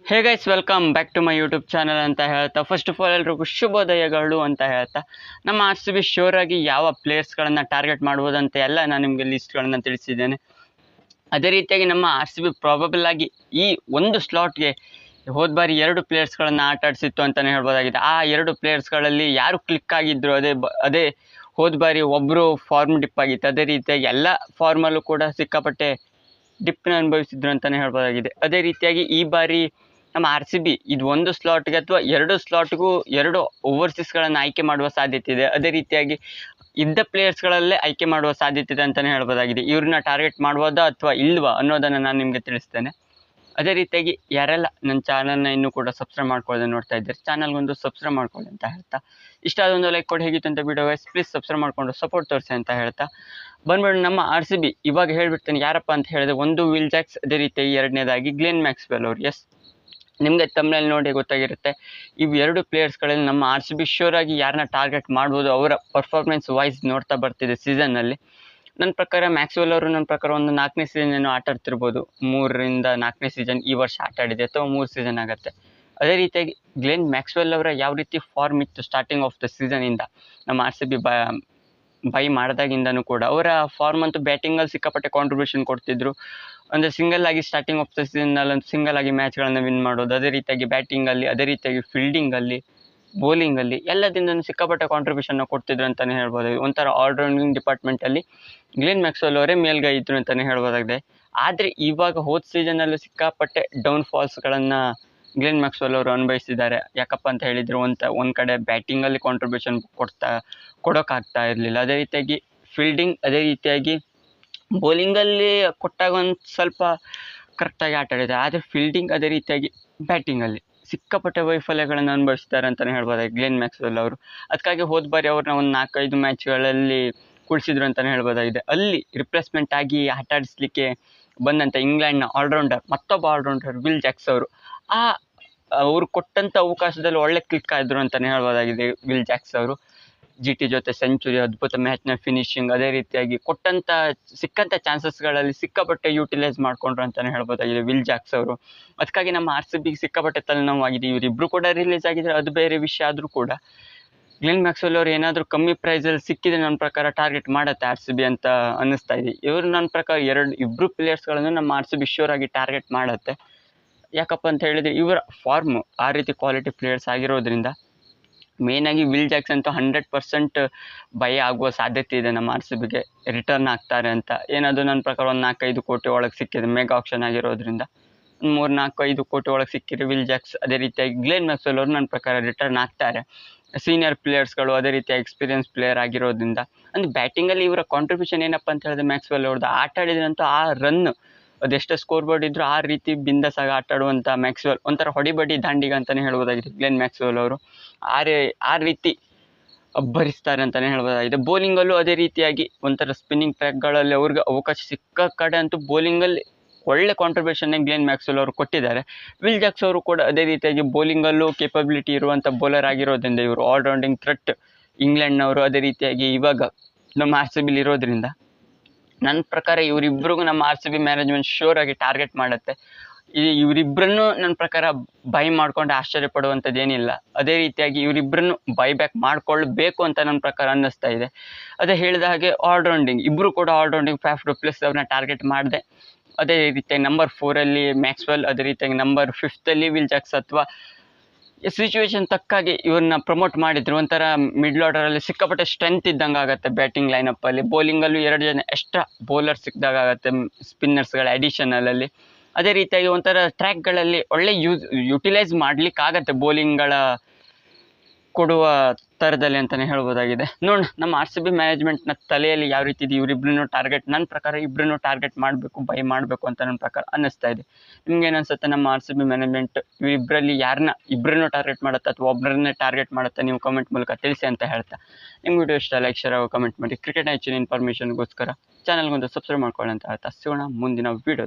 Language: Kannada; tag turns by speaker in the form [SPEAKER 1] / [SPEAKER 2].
[SPEAKER 1] Hey guys welcome back to my YouTube channel ಅಂತ ಹೇಳ್ತಾ ಫಸ್ಟ್ ಆಫ್ ಆಲ್ ಎಲ್ರಿಗೂ ಶುಭೋದಯಗಳು ಅಂತ ಹೇಳ್ತಾ ನಮ್ಮ ಆರ್ ಸಿ ಬಿ ಶೋರ್ ಆಗಿ ಯಾವ ಪ್ಲೇಯರ್ಸ್ಗಳನ್ನು ಟಾರ್ಗೆಟ್ ಮಾಡ್ಬೋದಂತ ಎಲ್ಲ ನಾನು ನಿಮಗೆ ಲಿಸ್ಟ್ಗಳನ್ನು ತಿಳಿಸಿದ್ದೇನೆ. ಅದೇ ರೀತಿಯಾಗಿ ನಮ್ಮ ಆರ್ ಸಿ ಬಿ ಪ್ರಾಬಬಲ್ ಆಗಿ ಈ ಒಂದು ಸ್ಲಾಟ್ಗೆ ಹೋದ ಬಾರಿ 2 ಪ್ಲೇಯರ್ಸ್ಗಳನ್ನು ಆಟ ಆಡಿಸಿತ್ತು ಅಂತಲೇ ಹೇಳ್ಬೋದಾಗಿದೆ. ಆ 2 ಪ್ಲೇಯರ್ಸ್ಗಳಲ್ಲಿ ಯಾರು ಕ್ಲಿಕ್ ಆಗಿದ್ರು ಅದೇ ಹೋದ ಬಾರಿ ಒಬ್ಬರು ಫಾರ್ಮ್ ಡಿಪ್ ಆಗಿತ್ತು. ಅದೇ ರೀತಿಯಾಗಿ ಎಲ್ಲ ಫಾರ್ಮಲ್ಲೂ ಕೂಡ ಸಿಕ್ಕಾಪಟ್ಟೆ ಡಿಪ್ನ ಅನುಭವಿಸಿದ್ರು ಅಂತಲೇ ಹೇಳ್ಬೋದಾಗಿದೆ. ಅದೇ ರೀತಿಯಾಗಿ ಈ ಬಾರಿ ನಮ್ಮ ಆರ್ ಸಿ ಬಿ ಇದು ಒಂದು ಸ್ಲಾಟ್ಗೆ ಅಥವಾ 2 ಸ್ಲಾಟ್ಗೂ 2 ಓವರ್ಸೀಸ್ಗಳನ್ನು ಆಯ್ಕೆ ಮಾಡುವ ಸಾಧ್ಯತೆ ಇದೆ. ಅದೇ ರೀತಿಯಾಗಿ ಇದ್ದ ಪ್ಲೇಯರ್ಸ್ಗಳಲ್ಲೇ ಆಯ್ಕೆ ಮಾಡುವ ಸಾಧ್ಯತೆ ಇದೆ ಅಂತಲೇ ಹೇಳ್ಬೋದಾಗಿದೆ. ಇವ್ರನ್ನ ಟಾರ್ಗೆಟ್ ಮಾಡ್ಬೋದಾ ಅಥವಾ ಇಲ್ವಾ ಅನ್ನೋದನ್ನು ನಾನು ನಿಮಗೆ ತಿಳಿಸ್ತೇನೆ. ಅದೇ ರೀತಿಯಾಗಿ ಯಾರೆಲ್ಲ ನನ್ನ ಚಾನಲ್ನ ಇನ್ನೂ ಕೂಡ ಸಬ್ಸ್ಕ್ರೈಬ್ ಮಾಡ್ಕೊಳ್ಳೋದು ನೋಡ್ತಾ ಇದ್ದಾರೆ, ಚಾನಲ್ಗೊಂದು ಸಬ್ಸ್ಕ್ರೈಬ್ ಮಾಡ್ಕೊಳ್ಳಿ ಅಂತ ಹೇಳ್ತಾ, ಇಷ್ಟ ಅದೊಂದು ಲೈಕ್ ಕೊಡಿ, ಹೇಗಿತ್ತು ಅಂತ ವಿಡಿಯೋ ಪ್ಲೀಸ್ ಸಬ್ಸ್ಕ್ರೈಬ್ ಮಾಡಿಕೊಂಡು ಸಪೋರ್ಟ್ ತೋರಿಸಿ ಅಂತ ಹೇಳ್ತಾ ಬಂದ್ಬಿಟ್ಟು ನಮ್ಮ ಆರ್ ಸಿ ಬಿ ಇವಾಗ ಹೇಳ್ಬಿಡ್ತೇನೆ ಯಾರಪ್ಪ ಅಂತ ಹೇಳಿದ್ರೆ, ಒಂದು ವಿಲ್ ಜಾಕ್ಸ್, ಅದೇ ರೀತಿಯಾಗಿ ಎರಡನೇದಾಗಿ ಗ್ಲೆನ್ ಮ್ಯಾಕ್ಸ್ವೆಲ್ ಅವರು. ಎಸ್, ನಿಮಗೆ ತಮ್ಮನಲ್ಲಿ ನೋಡಿ ಗೊತ್ತಾಗಿರುತ್ತೆ. ಇವು 2 ಪ್ಲೇಯರ್ಸ್ಗಳಲ್ಲಿ ನಮ್ಮ ಆರ್ ಸಿ ಬಿ ಶೋರ್ ಆಗಿ ಯಾರನ್ನ ಟಾರ್ಗೆಟ್ ಮಾಡ್ಬೋದು ಅವರ ಪರ್ಫಾರ್ಮೆನ್ಸ್ ವೈಸ್ ನೋಡ್ತಾ ಬರ್ತಿದೆ ಸೀಸನ್ನಲ್ಲಿ. ನನ್ನ ಪ್ರಕಾರ ಮ್ಯಾಕ್ಸ್ವೆಲ್ ಅವರು ನನ್ನ ಪ್ರಕಾರ ಒಂದು 4ನೇ ಸೀಸನ್ ಏನೋ ಆಟ ಆಡ್ತಿರ್ಬೋದು, 3ರಿಂದ 4ನೇ ಸೀಸನ್ ಈ ವರ್ಷ ಆಟ ಆಡಿದೆ ಅಥವಾ 3 ಸೀಸನ್ ಆಗುತ್ತೆ. ಅದೇ ರೀತಿಯಾಗಿ ಗ್ಲೆನ್ ಮ್ಯಾಕ್ಸ್ವೆಲ್ ಅವರ ಯಾವ ರೀತಿ ಫಾರ್ಮ್ ಇತ್ತು ಸ್ಟಾರ್ಟಿಂಗ್ ಆಫ್ ದ ಸೀಸನಿಂದ ನಮ್ಮ ಆರ್ ಸಿ ಬಿ ಬೈ ಮಾಡಿದಾಗಿಂದನೂ ಕೂಡ ಅವರ ಫಾರ್ಮ್ ಅಂತೂ ಬ್ಯಾಟಿಂಗಲ್ಲಿ ಸಿಕ್ಕಾಪಟ್ಟೆ ಕಾಂಟ್ರಿಬ್ಯೂಷನ್ ಕೊಡ್ತಿದ್ರು. ಅಂದರೆ ಸಿಂಗಲ್ ಆಗಿ ಸ್ಟಾರ್ಟಿಂಗ್ ಆಫ್ ದ ಸೀಸನ್ನಲ್ಲಂತೂ ಸಿಂಗಲ್ ಆಗಿ ಮ್ಯಾಚ್ಗಳನ್ನು ವಿನ್ ಮಾಡೋದು, ಅದೇ ರೀತಿಯಾಗಿ ಬ್ಯಾಟಿಂಗಲ್ಲಿ, ಅದೇ ರೀತಿಯಾಗಿ ಫೀಲ್ಡಿಂಗಲ್ಲಿ, ಬೌಲಿಂಗಲ್ಲಿ ಎಲ್ಲದಿಂದನೂ ಸಿಕ್ಕಾಪಟ್ಟೆ ಕಾಂಟ್ರಿಬ್ಯೂಷನ್ನ ಕೊಡ್ತಿದ್ರು ಅಂತಲೇ ಹೇಳ್ಬೋದು. ಒಂಥರ ಆಲ್ರೌಂಡಿಂಗ್ ಡಿಪಾರ್ಟ್ಮೆಂಟಲ್ಲಿ ಗ್ಲೆನ್ ಮ್ಯಾಕ್ಸ್ವೆಲ್ ಅವರೇ ಮೇಲ್ಗೈ ಇದ್ರು ಅಂತಲೇ ಹೇಳ್ಬೋದಾಗಿದೆ. ಆದರೆ ಇವಾಗ ಹೋದ ಸೀಸನಲ್ಲೂ ಸಿಕ್ಕಾಪಟ್ಟೆ ಡೌನ್ ಫಾಲ್ಸ್ಗಳನ್ನು ಗ್ಲೆನ್ ಮ್ಯಾಕ್ಸ್ವೆಲ್ ಅವರು ಅನುಭವಿಸಿದ್ದಾರೆ. ಯಾಕಪ್ಪ ಅಂತ ಹೇಳಿದರೆ ಒಂದು ಕಡೆ ಬ್ಯಾಟಿಂಗಲ್ಲಿ ಕಾಂಟ್ರಿಬ್ಯೂಷನ್ ಕೊಡೋಕ್ಕಾಗ್ತಾ ಇರಲಿಲ್ಲ, ಅದೇ ರೀತಿಯಾಗಿ ಫೀಲ್ಡಿಂಗ್, ಅದೇ ರೀತಿಯಾಗಿ ಬೌಲಿಂಗಲ್ಲಿ ಕೊಟ್ಟಾಗ ಒಂದು ಸ್ವಲ್ಪ ಕರೆಕ್ಟಾಗಿ ಆಟ ಆಡಿದೆ. ಆದರೆ ಫೀಲ್ಡಿಂಗ್ ಅದೇ ರೀತಿಯಾಗಿ ಬ್ಯಾಟಿಂಗಲ್ಲಿ ಸಿಕ್ಕಾಪಟ್ಟೆ ವೈಫಲ್ಯಗಳನ್ನು ಅನುಭವಿಸ್ತಾರೆ ಅಂತಲೇ ಹೇಳ್ಬೋದಾಗಿ ಗ್ಲೆನ್ ಮ್ಯಾಕ್ಸ್ವೆಲ್ ಅವರು. ಅದಕ್ಕಾಗಿ ಹೋದ ಬಾರಿ ಅವ್ರನ್ನ ಒಂದು 4-5 ಮ್ಯಾಚ್ಗಳಲ್ಲಿ ಕುಳಿಸಿದ್ರು ಅಂತಲೇ ಹೇಳ್ಬೋದಾಗಿದೆ. ಅಲ್ಲಿ ರಿಪ್ಲೇಸ್ಮೆಂಟ್ ಆಗಿ ಆಟ ಆಡಿಸ್ಲಿಕ್ಕೆ ಬಂದಂಥ ಇಂಗ್ಲೆಂಡ್ನ ಮತ್ತೊಬ್ಬ ಆಲ್ರೌಂಡರ್ ವಿಲ್ ಜಾಕ್ಸ್ ಅವರು, ಅವರು ಕೊಟ್ಟಂಥ ಅವಕಾಶದಲ್ಲಿ ಒಳ್ಳೆ ಕ್ಲಿಕ್ ಆದರು ಅಂತಲೇ ಹೇಳ್ಬೋದಾಗಿದೆ. ವಿಲ್ ಜಾಕ್ಸ್ ಅವರು GT ಜೊತೆ ಸೆಂಚುರಿ, ಅದ್ಭುತ ಮ್ಯಾಚ್ನ ಫಿನಿಶಿಂಗ್, ಅದೇ ರೀತಿಯಾಗಿ ಸಿಕ್ಕಂಥ ಚಾನ್ಸಸ್ಗಳಲ್ಲಿ ಸಿಕ್ಕಾಪಟ್ಟೆ ಯೂಟಿಲೈಸ್ ಮಾಡಿಕೊಂಡ್ರು ಅಂತಲೇ ಹೇಳ್ಬೋದಾಗಿದೆ ವಿಲ್ ಜಾಕ್ಸ್ ಅವರು. ಅದಕ್ಕಾಗಿ ನಮ್ಮ ಆರ್ ಸಿ ಬಿಗೆ ಸಿಕ್ಕಾಪಟ್ಟೆ ತಲೆನೋವಾಗಿದೆ. ಇವರಿಬ್ಬರು ಕೂಡ ರಿಲೀಸ್ ಆಗಿದ್ದಾರೆ, ಅದು ಬೇರೆ ವಿಷಯ. ಆದರೂ ಕೂಡ ಗ್ಲೆನ್ ಮ್ಯಾಕ್ಸ್ವೆಲ್ ಅವರು ಏನಾದರೂ ಕಮ್ಮಿ ಪ್ರೈಸಲ್ಲಿ ಸಿಕ್ಕಿದ್ರೆ ನನ್ನ ಪ್ರಕಾರ ಟಾರ್ಗೆಟ್ ಮಾಡುತ್ತೆ ಆರ್ ಸಿ ಬಿ ಅಂತ ಅನ್ನಿಸ್ತಾ ಇದೆ. ಇವರು ನನ್ನ ಪ್ರಕಾರ ಇಬ್ಬರು ಪ್ಲೇಯರ್ಸ್ಗಳನ್ನು ನಮ್ಮ ಆರ್ ಸಿ ಬಿ ಶೋರ್ ಆಗಿ ಟಾರ್ಗೆಟ್ ಮಾಡುತ್ತೆ. ಯಾಕಪ್ಪ ಅಂತ ಹೇಳಿದರೆ ಇವರ ಫಾರ್ಮು ಆ ರೀತಿ ಕ್ವಾಲಿಟಿ ಪ್ಲೇಯರ್ಸ್ ಆಗಿರೋದ್ರಿಂದ. ಮೇಯ್ನಾಗಿ ವಿಲ್ ಜಾಕ್ಸ್ ಅಂತೂ 100% ಬೈ ಆಗುವ ಸಾಧ್ಯತೆ ಇದೆ. ನಮ್ಮ ಆರ್ ಸಿ ಬಿಗೆ ರಿಟರ್ನ್ ಆಗ್ತಾರೆ ಅಂತ ಏನದು ನನ್ನ ಪ್ರಕಾರ ಒಂದು 4-5 ಕೋಟಿ ಒಳಗೆ ಸಿಕ್ಕಿದೆ. ಮೆಗಾ ಆಕ್ಷನ್ ಆಗಿರೋದ್ರಿಂದ ಒಂದು 3-4-5 ಕೋಟಿ ಒಳಗೆ ಸಿಕ್ಕಿದೆ ವಿಲ್ ಜಾಕ್ಸ್. ಅದೇ ರೀತಿಯಾಗಿ ಗ್ಲೆನ್ ಮ್ಯಾಕ್ಸ್ವೆಲ್ ಅವರು ನನ್ನ ಪ್ರಕಾರ ರಿಟರ್ನ್ ಆಗ್ತಾರೆ. ಸೀನಿಯರ್ ಪ್ಲೇಯರ್ಸ್ಗಳು, ಅದೇ ರೀತಿ ಎಕ್ಸ್ಪೀರಿಯನ್ಸ್ ಪ್ಲೇಯರ್ ಆಗಿರೋದ್ರಿಂದ. ಅಂದರೆ ಬ್ಯಾಟಿಂಗಲ್ಲಿ ಇವರ ಕಾಂಟ್ರಿಬ್ಯೂಷನ್ ಏನಪ್ಪ ಅಂತ ಹೇಳಿದ್ರೆ ಮ್ಯಾಕ್ಸ್ವೆಲ್ ಅವ್ರದ್ದು ಆಟ ಆಡಿದ್ರಂತೂ ಆ ರನ್ ಅದೆಷ್ಟೇ ಸ್ಕೋರ್ ಬೋರ್ಡ್ ಇದ್ದರೂ ಆ ರೀತಿ ಬಿಂದಾಸಾಗಿ ಆಟ ಆಡುವಂಥ ಮ್ಯಾಕ್ಸ್ವೆಲ್ ಒಂಥರ ಹೊಡಿಬಡಿ ದಾಂಡಿಗ ಅಂತಲೇ ಹೇಳ್ಬೋದಾಗಿದೆ ಗ್ಲೆನ್ ಮ್ಯಾಕ್ಸ್ವೆಲ್ ಅವರು. ಆ ರೀತಿ ಅಬ್ಬರಿಸ್ತಾರೆ ಅಂತಲೇ ಹೇಳ್ಬೋದಾಗಿದೆ. ಬೌಲಿಂಗಲ್ಲೂ ಅದೇ ರೀತಿಯಾಗಿ ಒಂಥರ ಸ್ಪಿನ್ನಿಂಗ್ ಟ್ರ್ಯಾಕ್ಗಳಲ್ಲಿ ಅವ್ರಿಗೆ ಅವಕಾಶ ಸಿಕ್ಕ ಕಡೆ ಅಂತೂ ಬೌಲಿಂಗಲ್ಲಿ ಒಳ್ಳೆ ಕಾಂಟ್ರಿಬ್ಯೂಷನ್ನೇ ಗ್ಲೆನ್ ಮ್ಯಾಕ್ಸ್ವೆಲ್ ಅವರು ಕೊಟ್ಟಿದ್ದಾರೆ. ವಿಲ್ ಜಾಕ್ಸ್ ಅವರು ಕೂಡ ಅದೇ ರೀತಿಯಾಗಿ ಬೌಲಿಂಗಲ್ಲೂ ಕೇಪಬಿಲಿಟಿ ಇರುವಂಥ ಬೌಲರ್ ಆಗಿರೋದ್ರಿಂದ ಇವರು ಆಲ್ರೌಂಡಿಂಗ್ ಥ್ರೆಟ್ ಇಂಗ್ಲೆಂಡ್ನವರು. ಅದೇ ರೀತಿಯಾಗಿ ಇವಾಗ ನಮ್ಮ ಆರ್ ಸಿ ಬಿಲಿ ಇರೋದ್ರಿಂದ ನನ್ನ ಪ್ರಕಾರ ಇವರಿಬ್ಬರಿಗೂ ನಮ್ಮ R C B management sure ಆಗಿ ಟಾರ್ಗೆಟ್ ಮಾಡುತ್ತೆ. ಇವರಿಬ್ಬರನ್ನು ನನ್ನ ಪ್ರಕಾರ ಬೈ ಮಾಡ್ಕೊಂಡು ಆಶ್ಚರ್ಯ ಪಡುವಂಥದ್ದು ಏನಿಲ್ಲ. ಅದೇ ರೀತಿಯಾಗಿ ಇವರಿಬ್ಬರನ್ನು ಬೈ ಬ್ಯಾಕ್ ಮಾಡಿಕೊಳ್ಬೇಕು ಅಂತ ನನ್ನ ಪ್ರಕಾರ ಅನ್ನಿಸ್ತಾ ಇದೆ. ಅದೇ ಹೇಳಿದ ಹಾಗೆ ಆಲ್ರೌಂಡಿಂಗ್ ಇಬ್ಬರು ಕೂಡ ಆಲ್ರೌಂಡಿಂಗ್ ಫ್ಯಾಫ್ ಡು ಪ್ಲಸ್ ಅವ್ರನ್ನ ಟಾರ್ಗೆಟ್ ಮಾಡಿದೆ. ಅದೇ ರೀತಿಯಾಗಿ ನಂಬರ್ 4ಅಲ್ಲಿ ಮ್ಯಾಕ್ಸ್ವೆಲ್, ಅದೇ ರೀತಿಯಾಗಿ ನಂಬರ್ 5ಅಲ್ಲಿ ವಿಲ್ ಜಾಕ್ಸ್ ಅಥವಾ ಸಿಚುವೇಶನ್ ತಕ್ಕಾಗಿ ಇವ್ರನ್ನ ಪ್ರಮೋಟ್ ಮಾಡಿದ್ರು. ಒಂಥರ ಮಿಡ್ಲ್ ಆರ್ಡರಲ್ಲಿ ಸಿಕ್ಕಾಪಟ್ಟೆ ಸ್ಟ್ರೆಂತ್ ಇದ್ದಂಗೆ ಆಗುತ್ತೆ ಬ್ಯಾಟಿಂಗ್ ಲೈನಪ್ಪಲ್ಲಿ. ಬೌಲಿಂಗಲ್ಲೂ 2 ಜನ ಎಕ್ಸ್ಟ್ರಾ ಬೌಲರ್ ಸಿಕ್ಕಿದಾಗ ಆಗುತ್ತೆ ಸ್ಪಿನ್ನರ್ಸ್ಗಳ ಅಡಿಷನಲಲ್ಲಿ. ಅದೇ ರೀತಿಯಾಗಿ ಒಂಥರ ಟ್ರ್ಯಾಕ್ಗಳಲ್ಲಿ ಒಳ್ಳೆ ಯುಟಿಲೈಸ್ ಮಾಡಲಿಕ್ಕಾಗತ್ತೆ ಬೌಲಿಂಗ್ಗಳ ಕೊಡುವ ಥರದಲ್ಲಿ ಅಂತಲೇ ಹೇಳ್ಬೋದಾಗಿದೆ. ನೋಡೋಣ ನಮ್ಮ ಆರ್ ಸಿ ಬಿ ಮ್ಯಾನೇಜ್ಮೆಂಟ್ನ ತಲೆಯಲ್ಲಿ ಯಾವ ರೀತಿ ಇದೆ. ಇವರಿಬ್ಬರನ್ನು ನನ್ನ ಪ್ರಕಾರ ಇಬ್ಬರನ್ನು ಟಾರ್ಗೆಟ್ ಮಾಡಬೇಕು, ಬೈ ಮಾಡಬೇಕು ಅಂತ ನನ್ನ ಪ್ರಕಾರ ಅನ್ನಿಸ್ತಾ ಇದೆ. ನಿಮ್ಗೇನು ಅನಿಸುತ್ತೆ? ನಮ್ಮ ಆರ್ ಸಿ ಬಿ ಮ್ಯಾನೇಜ್ಮೆಂಟ್ ಇವರಿಬ್ಬರಲ್ಲಿ ಇಬ್ಬರನ್ನು ಟಾರ್ಗೆಟ್ ಮಾಡುತ್ತೆ ಅಥವಾ ಒಬ್ಬರನ್ನೇ ಟಾರ್ಗೆಟ್ ಮಾಡುತ್ತೆ? ನೀವು ಕಮೆಂಟ್ ಮೂಲಕ ತಿಳಿಸಿ ಅಂತ ಹೇಳ್ತಾ, ನಿಮ್ಮ ವಿಡಿಯೋ ಇಷ್ಟ ಲೈಕ್ ಶೇರ್ ಕಮೆಂಟ್ ಮಾಡಿ. ಕ್ರಿಕೆಟ್ನ ಹೆಚ್ಚಿನ ಇನ್ಫಾರ್ಮೇಷನ್ಗೋಸ್ಕರ ಚಾನಲ್ಗೊಂದು ಸಬ್ಸ್ಕ್ರೈಬ್ ಮಾಡ್ಕೊಳ್ಳಿ ಅಂತ ಹೇಳ್ತಾ ಸಿಗೋಣ ಮುಂದಿನ ವೀಡಿಯೋದಲ್ಲಿ.